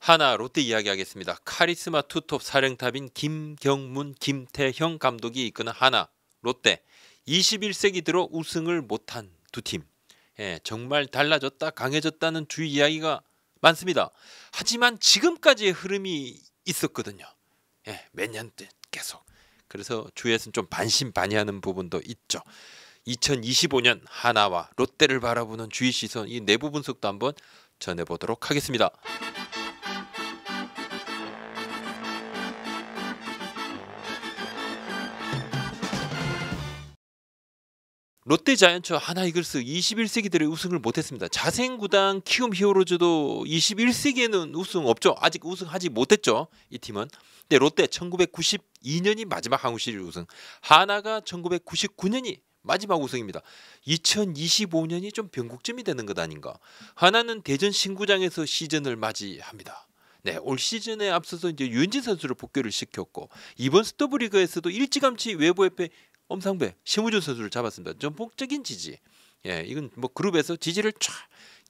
하나 롯데 이야기하겠습니다. 카리스마 투톱 사령탑인 김경문, 김태형 감독이 이끄는 하나 롯데 21세기 들어 우승을 못한 두 팀. 정말 달라졌다 강해졌다는 주위 이야기가 많습니다. 하지만 지금까지의 흐름이 있었거든요. 몇 년 계속. 그래서 주위에서는 좀 반신반의하는 부분도 있죠. 2025년 하나와 롯데를 바라보는 주위 시선, 이 내부 분석도 한번 전해보도록 하겠습니다. 롯데 자이언츠 하나 이글스 21세기 들의 우승을 못했습니다. 자생구단 키움 히어로즈도 21세기에는 우승 없죠. 아직 우승하지 못했죠. 이 팀은. 근데 롯데 1992년이 마지막 한국 시리즈 우승, 하나가 1999년이 마지막 우승입니다. 2025년이 좀 변곡점이 되는 것 아닌가. 하나는 대전 신구장에서 시즌을 맞이합니다. 올 시즌에 앞서서 이제 유현진 선수를 복귀를 시켰고, 이번 스토브리그에서도 일찌감치 외부 FA 엄상배, 심우준 선수를 잡았습니다. 전폭적인 지지. 이건 뭐 그룹에서 지지를 쫙.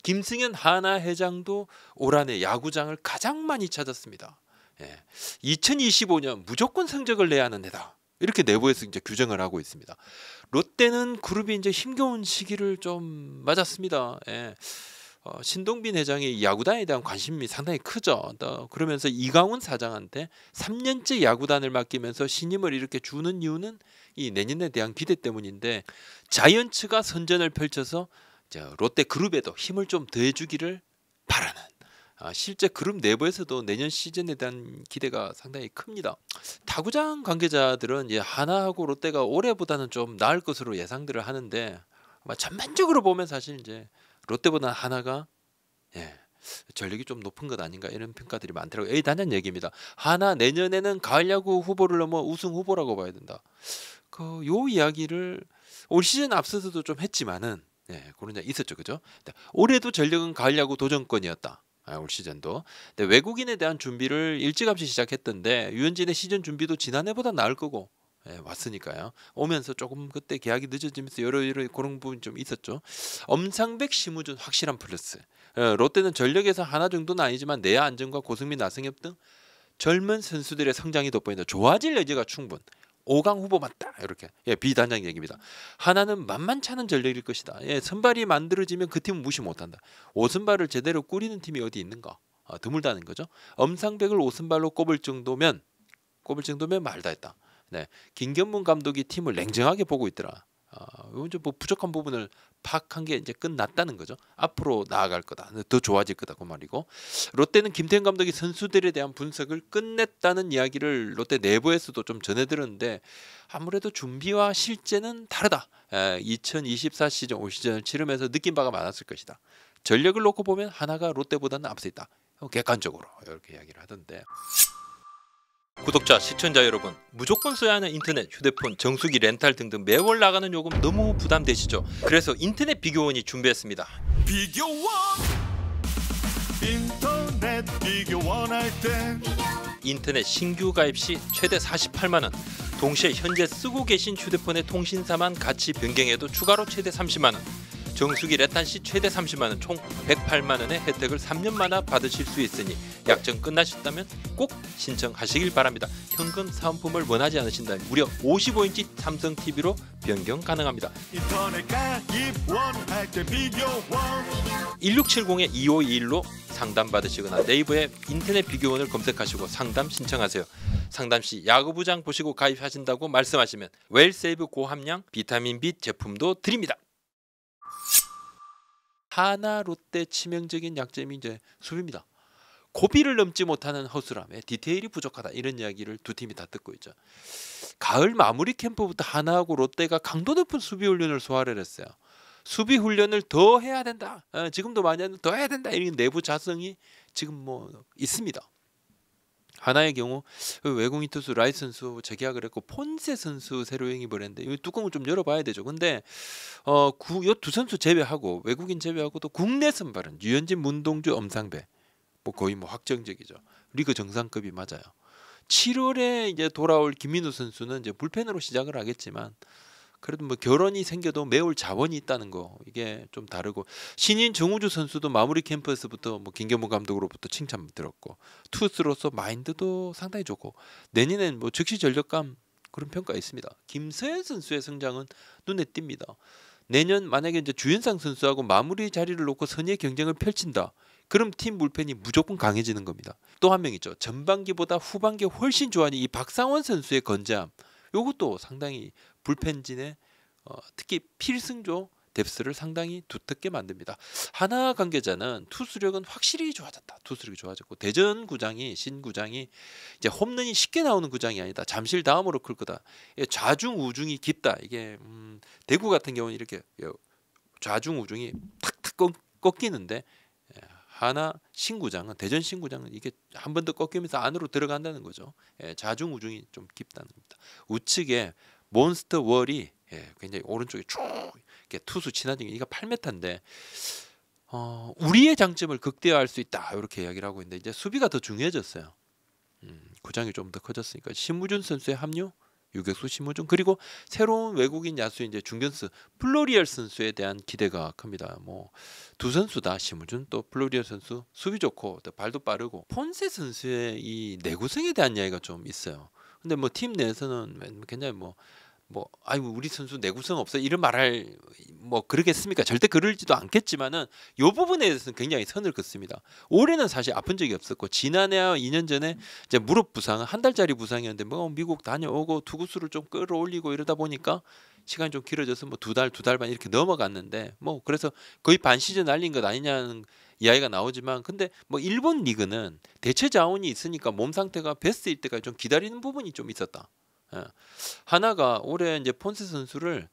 김승현 하나 회장도 올 한해 야구장을 가장 많이 찾았습니다. 2025년 무조건 성적을 내야 하는 해다. 이렇게 내부에서 이제 규정을 하고 있습니다. 롯데는 그룹이 이제 힘겨운 시기를 좀 맞았습니다. 신동빈 회장의 야구단에 대한 관심이 상당히 크죠. 그러면서 이강훈 사장한테 3년째 야구단을 맡기면서 신임을 이렇게 주는 이유는 이 내년에 대한 기대 때문인데, 자이언츠가 선전을 펼쳐서 롯데 그룹에도 힘을 좀 더해주기를 바라는, 실제 그룹 내부에서도 내년 시즌에 대한 기대가 상당히 큽니다. 타구장 관계자들은 하나하고 롯데가 올해보다는 좀 나을 것으로 예상들을 하는데, 전반적으로 보면 사실 이제 롯데보다는 하나가 전력이 좀 높은 것 아닌가, 이런 평가들이 많더라고요. 단연 얘기입니다. 하나 내년에는 가을 야구 후보를 넘어 우승 후보라고 봐야 된다. 요 이야기를 올 시즌 앞서서도 좀 했지만은 그런 적 있었죠, 그죠? 올해도 전력은 가을 야구 도전권이었다. 올 시즌도. 근데 외국인에 대한 준비를 일찌감치 시작했던데, 유현진의 시즌 준비도 지난해보다 나을 거고 왔으니까요. 오면서 조금 그때 계약이 늦어지면서 여러 그런 부분이 좀 있었죠. 엄상백, 심우준 확실한 플러스. 롯데는 전력에서 하나 정도는 아니지만 내야 안정과 고승민, 나승엽 등 젊은 선수들의 성장이 돋보인다. 좋아질 여지가 충분. 5강 후보 맞다. 이렇게 비단장 얘기입니다. 하나는 만만치 않은 전력일 것이다. 선발이 만들어지면 그 팀은 무시 못한다. 5선발을 제대로 꾸리는 팀이 어디 있는가? 드물다는 거죠. 엄상백을 5선발로 꼽을 정도면 말다 했다. 김경문 감독이 팀을 냉정하게 보고 있더라. 이건 좀 부족한 부분을 파악한 게 이제 끝났다는 거죠. 앞으로 나아갈 거다, 더 좋아질 거다, 그 말이고. 롯데는 김태형 감독이 선수들에 대한 분석을 끝냈다는 이야기를 롯데 내부에서도 좀 전해들었는데, 아무래도 준비와 실제는 다르다. 2024 시즌 올 시즌을 치르면서 느낀 바가 많았을 것이다. 전력을 놓고 보면 하나가 롯데보다는 앞서 있다. 객관적으로 이렇게 이야기를 하던데. 구독자, 시청자 여러분, 무조건 써야 하는 인터넷, 휴대폰, 정수기, 렌탈 등등 매월 나가는 요금 너무 부담되시죠? 그래서 인터넷 비교원이 준비했습니다. 비교원, 인터넷 비교원 할 때 인터넷 신규 가입 시 최대 48만원, 동시에 현재 쓰고 계신 휴대폰의 통신사만 같이 변경해도 추가로 최대 30만원, 정수기 레탄 시 최대 30만원, 총 108만원의 혜택을 3년마다 받으실 수 있으니 약정 끝나셨다면 꼭 신청하시길 바랍니다. 현금 사은품을 원하지 않으신다면 무려 55인치 삼성 TV로 변경 가능합니다. 인터넷 가입 원할 때 비교원 1670-2521로 상담 받으시거나 네이버에 인터넷 비교원을 검색하시고 상담 신청하세요. 상담 시 야구부장 보시고 가입하신다고 말씀하시면 웰세이브 고함량 비타민 B 제품도 드립니다. 하나 롯데 치명적인 약점이 이제 수비입니다. 고비를 넘지 못하는 허술함, 디테일이 부족하다, 이런 이야기를 두 팀이 다 듣고 있죠. 가을 마무리 캠프부터 하나하고 롯데가 강도 높은 수비 훈련을 소화를 했어요. 수비 훈련을 더 해야 된다. 지금도 많이 하는데 더 해야 된다. 이런 내부 자성이 지금 뭐 있습니다. 하나의 경우 외국인 투수 라이 선수 재계약을 했고, 폰세 선수 새로 영입을 했는데 이 뚜껑을 좀 열어봐야 되죠. 근데 이 두 선수 제외하고, 외국인 제외하고 또 국내 선발은 유현진, 문동주, 엄상배, 뭐 거의 뭐 확정적이죠. 리그 정상급이 맞아요. 7월에 이제 돌아올 김민우 선수는 이제 불펜으로 시작을 하겠지만 그래도 뭐 결혼이 생겨도 메울 자원이 있다는 거 이게 좀 다르고 신인 정우주 선수도 마무리 캠프에서부터 뭐 김경문 감독으로부터 칭찬 들었고 투수로서 마인드도 상당히 좋고 내년엔 뭐 즉시 전력감 그런 평가 있습니다. 김서현 선수의 성장은 눈에 띕니다. 내년 만약에 이제 주연상 선수하고 마무리 자리를 놓고 선의 경쟁을 펼친다. 그럼 팀 불펜이 무조건 강해지는 겁니다. 또 한 명 있죠. 전반기보다 후반기 훨씬 좋아하는 이 박상원 선수의 건재함. 요것도 상당히 불펜진의 특히 필승조 뎁스를 상당히 두텁게 만듭니다. 하나 관계자는 투수력은 확실히 좋아졌다. 투수력이 좋아졌고 대전 구장이 신구장이 이제 홈런이 쉽게 나오는 구장이 아니다. 잠실 다음으로 클 거다. 좌중 우중이 깊다. 이게 대구 같은 경우는 이렇게 좌중 우중이 탁탁 꺾이는데 하나 신구장은 대전 신구장은 이게 한 번 더 꺾이면서 안으로 들어간다는 거죠. 좌중 우중이 좀 깊다는 겁니다. 우측에 몬스터 월이 굉장히 오른쪽에 쭉 이렇게 투수 친화적인 이가 8m인데 우리의 장점을 극대화할 수 있다 이렇게 이야기를 하고 있는데 이제 수비가 더 중요해졌어요. 구장이 좀 더 커졌으니까 신무준 선수의 합류, 유격수 신무준 그리고 새로운 외국인 야수 이제 중견수 플로리얼 선수에 대한 기대가 큽니다. 뭐 두 선수 다 신무준 또 플로리얼 선수 수비 좋고 또 발도 빠르고 폰세 선수의 이 내구성에 대한 이야기가 좀 있어요. 근데 뭐 팀 내에서는 굉장히 아이고 우리 선수 내구성 없어 이런 말할 뭐 그러겠습니까? 절대 그러지도 않겠지만은 요 부분에 대해서는 굉장히 선을 긋습니다. 올해는 사실 아픈 적이 없었고 지난해와 2년 전에 이제 무릎 부상 한 달짜리 부상이었는데 뭐 미국 다녀오고 투구수를 좀 끌어올리고 이러다 보니까 시간이 좀 길어져서 뭐 두 달 반 이렇게 넘어갔는데 뭐 그래서 거의 반 시즌 날린 것 아니냐는 이야기가 나오지만 근데 뭐 일본 리그는 대체 자원이 있으니까 몸 상태가 베스트일 때까지 좀 기다리는 부분이 좀 있었다. 하나가 올해 이제 폰세 선수를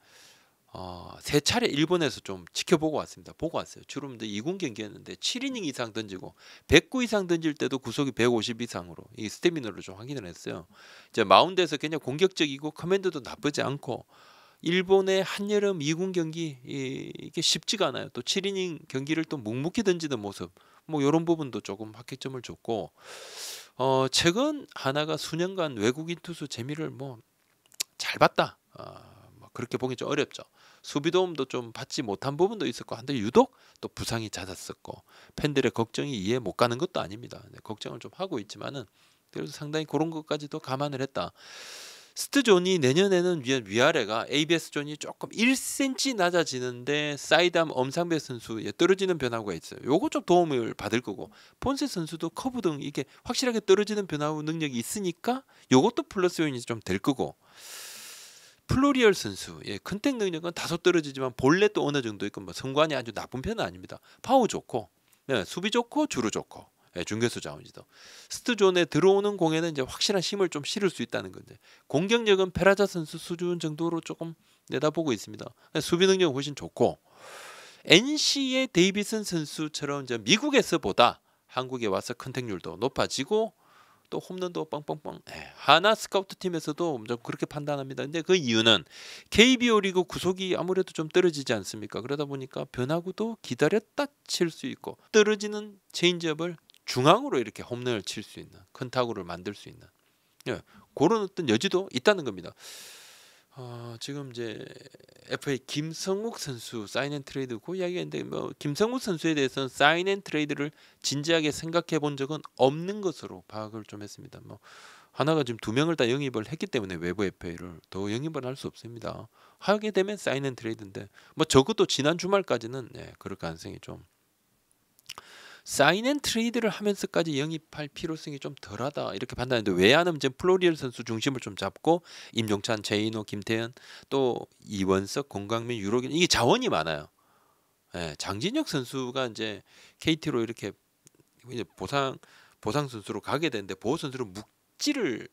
세 차례 일본에서 좀 지켜보고 왔습니다. 보고 왔어요. 주로 2군 경기였는데 7이닝 이상 던지고 109 이상 던질 때도 구속이 150 이상으로 이 스태미너를 좀 확인을 했어요. 이제 마운드에서 굉장히 공격적이고 커맨드도 나쁘지 않고 일본의 한여름 2군 경기 이게 쉽지가 않아요. 또 7이닝 경기를 또 묵묵히 던지는 모습 뭐 이런 부분도 조금 합격점을 줬고 최근 하나가 수년간 외국인 투수 재미를 뭐 잘 봤다. 뭐 그렇게 보기 좀 어렵죠. 수비 도움도 좀 받지 못한 부분도 있었고 한데 유독 또 부상이 잦았었고 팬들의 걱정이 이해 못 가는 것도 아닙니다. 걱정을 좀 하고 있지만은 그래도 상당히 그런 것까지도 감안을 했다. 스트존이 내년에는 위아래가 ABS 존이 조금 1cm 낮아지는데 사이담 엄상배 선수 떨어지는 변화가 있어요. 요거 좀 도움을 받을 거고 폰세 선수도 커브 등 이게 확실하게 떨어지는 변화 능력이 있으니까 요것도 플러스 요인이 좀 될 거고 플로리얼 선수 컨택 능력은 다소 떨어지지만 볼넷도 어느 정도 있고 뭐 성관이 아주 나쁜 편은 아닙니다. 파워 좋고 수비 좋고 주루 좋고 중견수 자원이죠. 스트존에 들어오는 공에는 이제 확실한 힘을 좀 실을 수 있다는 건데 공격력은 페라자 선수 수준 정도로 조금 내다보고 있습니다. 수비 능력은 훨씬 좋고 NC의 데이비슨 선수처럼 이제 미국에서보다 한국에 와서 컨택률도 높아지고 또 홈런도 빵빵빵 하나 스카우트 팀에서도 좀 그렇게 판단합니다. 근데 그 이유는 KBO 리그 구속이 아무래도 좀 떨어지지 않습니까? 그러다 보니까 변화구도 기다렸다 칠 수 있고 떨어지는 체인지업을 중앙으로 이렇게 홈런을 칠 수 있는 큰 타구를 만들 수 있는 그런 어떤 여지도 있다는 겁니다. 지금 이제 FA 김성욱 선수 사인앤트레이드 그 이야기했는데 뭐 김성욱 선수에 대해서는 사인앤트레이드를 진지하게 생각해 본 적은 없는 것으로 파악을 좀 했습니다. 뭐 하나가 지금 2명을 다 영입을 했기 때문에 외부 FA를 더 영입을 할 수 없습니다. 하게 되면 사인앤트레이드인데 뭐 적어도 지난 주말까지는 그럴 가능성이 좀 사인앤트레이드를 하면서까지 영입할 필요성이 좀 덜하다 이렇게 판단했는데 왜 안 하면 이제 플로리얼 선수 중심을 좀 잡고 임종찬, 제인호, 김태현 또 이원석, 공강민, 유로긴 이게 자원이 많아요. 장진혁 선수가 이제 KT로 이렇게 이제 보상 선수로 가게 되는데 보호 선수로 묵지를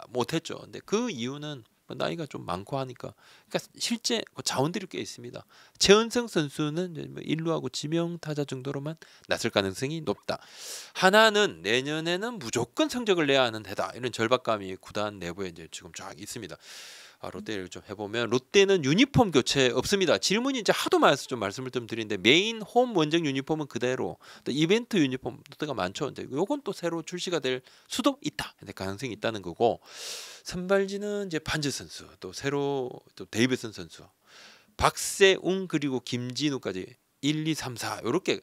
못했죠. 근데 그 이유는 나이가 좀 많고 하니까 그러니까 실제 자원들이 꽤 있습니다. 최은성 선수는 이제 1루하고 지명 타자 정도로만 나설 가능성이 높다. 하나는 내년에는 무조건 성적을 내야 하는 해다 이런 절박감이 구단 내부에 이제 지금 쫙 있습니다. 롯데를 좀 해보면 롯데는 유니폼 교체 없습니다. 질문이 이제 하도 많아서 좀 말씀을 좀 드리는데 메인 홈 원정 유니폼은 그대로 또 이벤트 유니폼 롯데가 많죠. 근데 요건 또 새로 출시가 될 수도 있다. 근데 가능성이 있다는 거고 선발진은 이제 반즈 선수 또 새로 또 데이비슨 선수 박세웅 그리고 김진우까지 1, 2, 3, 4 요렇게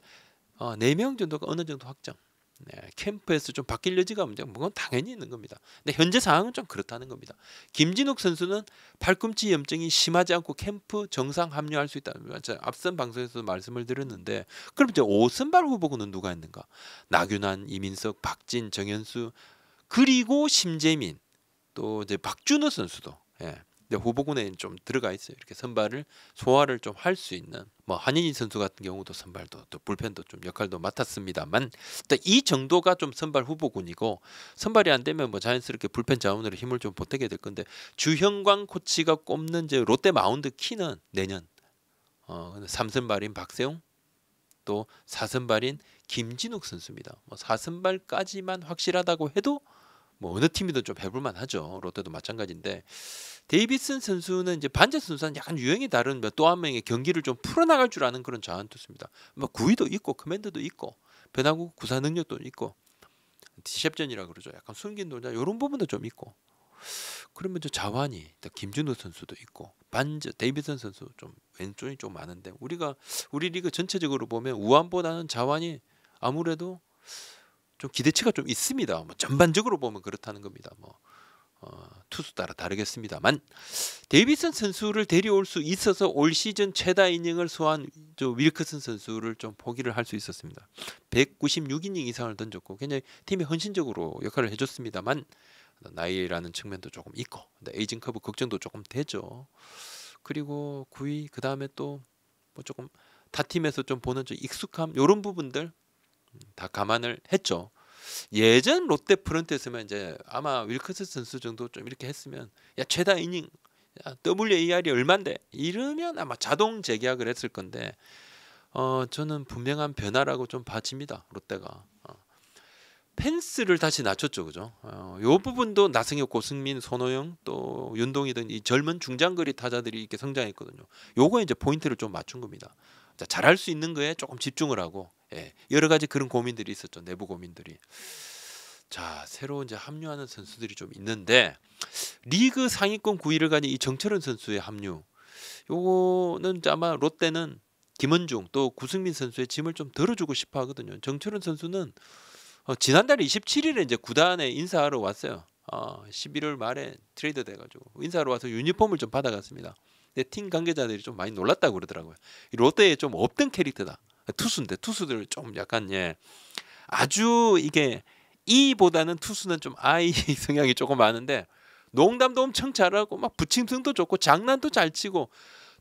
4명 정도가 어느 정도 확정. 네, 캠프에서 좀 바뀔 여지가 없는 건 당연히 있는 겁니다. 근데 현재 상황은 좀 그렇다는 겁니다. 김진욱 선수는 팔꿈치 염증이 심하지 않고 캠프 정상 합류할 수 있다. 제가 앞선 방송에서 말씀을 드렸는데 그럼 이제 5선발 후보군은 누가 있는가? 나균환, 이민석, 박진, 정현수 그리고 심재민 또 이제 박준호 선수도 후보군에 좀 들어가 있어요. 이렇게 선발을 소화를 좀 할 수 있는 뭐 한인희 선수 같은 경우도 선발도 또 불펜도 좀 역할도 맡았습니다만 이 정도가 좀 선발 후보군이고 선발이 안 되면 뭐 자연스럽게 불펜 자원으로 힘을 좀 보태게 될 건데 주형광 코치가 꼽는 이제 롯데 마운드 키는 내년 3선발인 박세웅 또 4선발인 김진욱 선수입니다. 뭐 4선발까지만 확실하다고 해도 뭐 어느 팀이든 좀 해볼만 하죠. 롯데도 마찬가지인데 데이비슨 선수는 이제 반제 선수는 약간 유형이 다른 또 한 명의 경기를 좀 풀어나갈 줄 아는 그런 자원 투수입니다. 뭐 구위도 있고 커맨드도 있고 변화구 구사 능력도 있고 디셉전이라 그러죠. 약간 숨긴 동작 이런 부분도 좀 있고 그러면 저 자완이 김준호 선수도 있고 반제 데이비슨 선수 좀 왼쪽이 좀 많은데 우리 리그 전체적으로 보면 우완보다는 자완이 아무래도 좀 기대치가 좀 있습니다. 뭐 전반적으로 보면 그렇다는 겁니다. 뭐 투수 따라 다르겠습니다만 데이비슨 선수를 데려올 수 있어서 올 시즌 최다 이닝을 소화한 저 윌커슨 선수를 좀 포기를 할 수 있었습니다. 196이닝 이상을 던졌고 굉장히 팀에 헌신적으로 역할을 해줬습니다만 나이라는 측면도 조금 있고 에이징 커브 걱정도 조금 되죠. 그리고 9위 그 다음에 또 뭐 조금 타 팀에서 좀 보는 좀 익숙함 이런 부분들 다 감안을 했죠. 예전 롯데 프런트였으면 이제 아마 윌커슨 선수 정도 좀 이렇게 했으면 야 최다 이닝 WAR이 얼만데 이러면 아마 자동 재계약을 했을 건데 저는 분명한 변화라고 좀 봐집니다. 롯데가 펜스를 다시 낮췄죠, 그죠? 요 부분도 나승엽, 고승민, 손호영 또 윤동희 등 이 젊은 중장거리 타자들이 이렇게 성장했거든요. 요거 이제 포인트를 좀 맞춘 겁니다. 자, 잘할 수 있는 거에 조금 집중을 하고 여러 가지 그런 고민들이 있었죠. 내부 고민들이. 자, 새로 이제 합류하는 선수들이 좀 있는데 리그 상위권 9위를 가진 이 정철원 선수의 합류. 요거는 아마 롯데는 김원중 또 구승민 선수의 짐을 좀 덜어주고 싶어 하거든요. 정철원 선수는 지난달 27일에 이제 구단에 인사하러 왔어요. 11월 말에 트레이드 돼가지고 인사하러 와서 유니폼을 좀 받아갔습니다. 근데 팀 관계자들이 좀 많이 놀랐다고 그러더라고요. 롯데에 좀 없던 캐릭터다. 투수인데 투수들 좀 약간 아주 이게 E보다는 투수는 좀 I 성향이 조금 많은데 농담도 엄청 잘하고 막 부침성도 좋고 장난도 잘 치고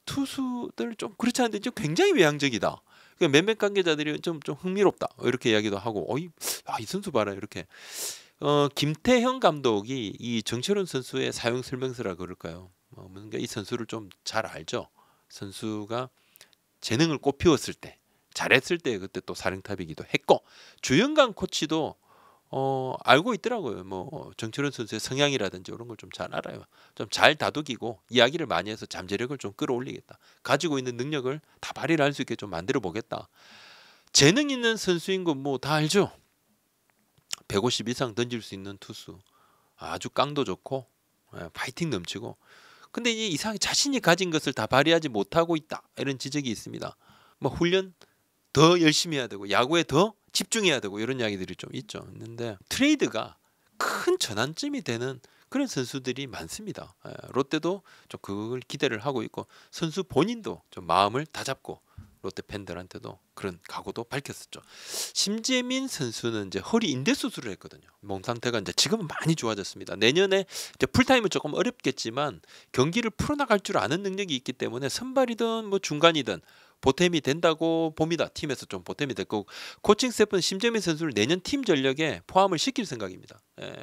투수들 좀 그렇지 않은데 좀 굉장히 외향적이다. 몇몇 관계자들이 좀 흥미롭다 이렇게 이야기도 하고 이 선수 봐라 이렇게 김태형 감독이 이 정철원 선수의 사용 설명서라 그럴까요? 뭔가 이 선수를 좀 잘 알죠. 선수가 재능을 꽃피웠을 때 잘했을 때 그때 또 사령탑이기도 했고 주영강 코치도 알고 있더라고요. 뭐 정철원 선수의 성향이라든지 이런 걸 좀 잘 알아요. 좀 잘 다독이고 이야기를 많이 해서 잠재력을 좀 끌어올리겠다. 가지고 있는 능력을 다 발휘를 할 수 있게 좀 만들어 보겠다. 재능 있는 선수인 거 뭐 다 알죠. 150 이상 던질 수 있는 투수. 아주 깡도 좋고 파이팅 넘치고. 근데 이 이상하게 자신이 가진 것을 다 발휘하지 못하고 있다. 이런 지적이 있습니다. 뭐 훈련 더 열심히 해야 되고 야구에 더 집중해야 되고 이런 이야기들이 좀 있는데 트레이드가 큰 전환점이 되는 그런 선수들이 많습니다. 롯데도 좀 그걸 기대를 하고 있고 선수 본인도 좀 마음을 다잡고 롯데 팬들한테도 그런 각오도 밝혔었죠. 심재민 선수는 이제 허리 인대 수술을 했거든요. 몸 상태가 이제 지금은 많이 좋아졌습니다. 내년에 이제 풀타임은 조금 어렵겠지만 경기를 풀어나갈 줄 아는 능력이 있기 때문에 선발이든 뭐 중간이든 보탬이 된다고 봅니다. 팀에서 좀 보탬이 될 거고 코칭 스태프는 심재민 선수를 내년 팀 전력에 포함을 시킬 생각입니다.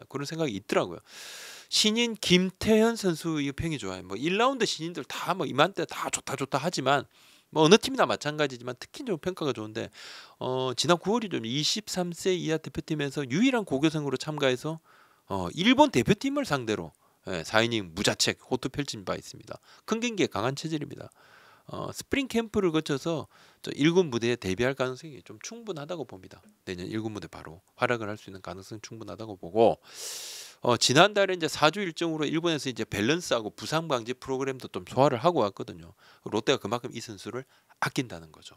그런 생각이 있더라고요. 신인 김태현 선수 이 평이 좋아요. 뭐 1라운드 신인들 다 뭐 이맘때 다 좋다 하지만 뭐 어느 팀이나 마찬가지지만 특히 좀 평가가 좋은데 지난 9월이 좀 23세 이하 대표팀에서 유일한 고교생으로 참가해서 일본 대표팀을 상대로 4이닝 무자책 호투 펼친 바 있습니다. 큰 경기에 강한 체질입니다. 스프링 캠프를 거쳐서 1군 무대에 데뷔할 가능성이 좀 충분하다고 봅니다. 내년 1군 무대 바로 활약을 할 수 있는 가능성이 충분하다고 보고, 지난달에 이제 4주 일정으로 일본에서 이제 밸런스하고 부상 방지 프로그램도 좀 소화를 하고 왔거든요. 롯데가 그만큼 이 선수를 아낀다는 거죠.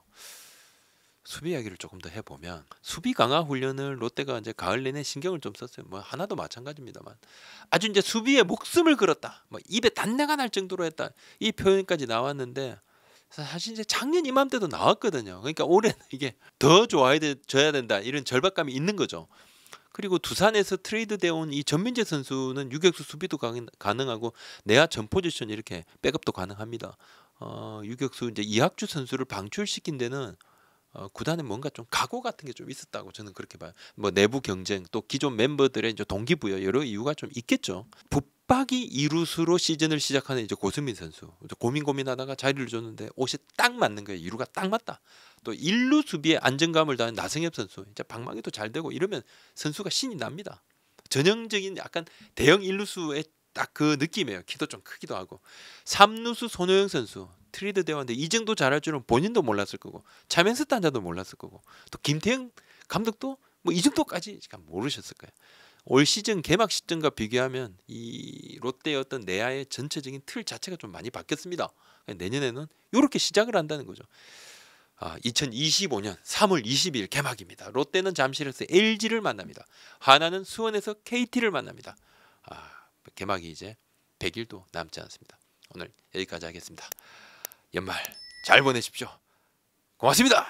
수비 이야기를 조금 더 해보면, 수비 강화 훈련을 롯데가 이제 가을 내내 신경을 좀 썼어요. 뭐 하나도 마찬가지입니다만, 아주 이제 수비에 목숨을 걸었다, 뭐 입에 단내가 날 정도로 했다, 이 표현까지 나왔는데, 사실 이제 작년 이맘때도 나왔거든요. 그러니까 올해는 이게 더 좋아져야 된다, 이런 절박감이 있는 거죠. 그리고 두산에서 트레이드 되어 온 이 전민재 선수는 유격수 수비도 가능하고 내야 전 포지션 이렇게 백업도 가능합니다. 유격수 이제 이학주 선수를 방출시킨 데는 구단에 뭔가 좀 각오 같은 게 좀 있었다고 저는 그렇게 봐요. 뭐 내부 경쟁, 또 기존 멤버들의 이제 동기부여, 여러 이유가 좀 있겠죠. 붙박이 이루수로 시즌을 시작하는 이제 고수민 선수, 고민하다가 자리를 줬는데 옷이 딱 맞는 거예요. 이루가 딱 맞다. 또 일루 수비에 안정감을 더한 나승엽 선수, 이제 방망이도 잘 되고 이러면 선수가 신이 납니다. 전형적인 약간 대형 일루수의 딱 그 느낌이에요. 키도 좀 크기도 하고. 3루수 손호영 선수 트레이드 되었는데 이 정도 잘할 줄은 본인도 몰랐을 거고, 차명스 단자도 몰랐을 거고, 또 김태형 감독도 뭐 이 정도까지 모르셨을 거예요. 올 시즌 개막 시즌과 비교하면 이 롯데의 어떤 내야의 전체적인 틀 자체가 좀 많이 바뀌었습니다. 내년에는 이렇게 시작을 한다는 거죠. 2025년 3월 20일 개막입니다. 롯데는 잠실에서 LG를 만납니다. 하나는 수원에서 KT를 만납니다. 개막이 이제 100일도 남지 않습니다. 오늘 여기까지 하겠습니다. 연말 잘 보내십시오. 고맙습니다.